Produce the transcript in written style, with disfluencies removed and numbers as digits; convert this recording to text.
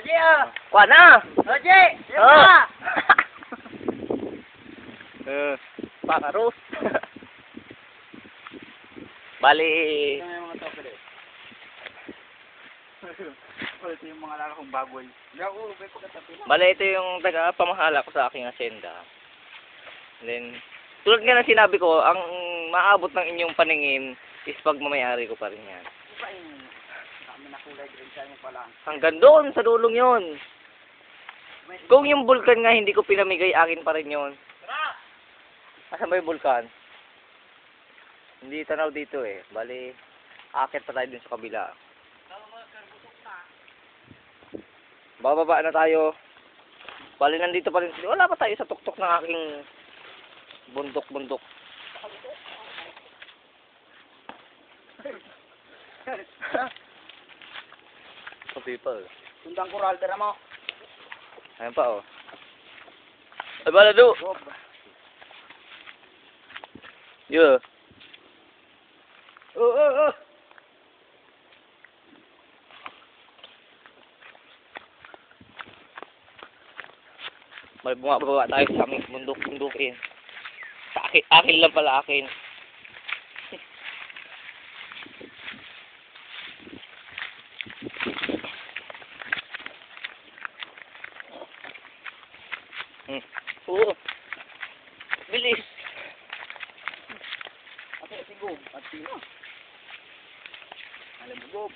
Oje, ah. Kuha na! Oje, Oh. Pakaros. Bali, Ito yung mga topper eh. Ito yung mga lalakong baboy. Hindi ako, may pagkatapi na. bali ito yung taga-pamahala ko sa aking asyenda. And then, tulad nga ng sinabi ko, ang maabot ng inyong paningin is pag mamayari ko pa rin yan. Ano ba yung kami na kulay green sa inyo pala? Hanggang doon, sa dulong yon. Kung yung bulkan nga hindi ko pinamigay, akin pa rin yon. Asan ba yung bulkan? Hindi tanaw dito eh. Bali, akit pa tayo dun sa kabila. Bababa na tayo. Bali, nandito pa rin. Wala pa tayo sa tuktok ng aking bundok-bundok. So people. Sundang koral, tira mo. Ayan pa oh. Ay, bala do. Bob. Yeah. Oh. May bumababa tayo sa aming bundok-bundukin. Sa akin lang pala akin. Oo. Bilis. Ate, si Gob. At sino? Alam mo, Gob.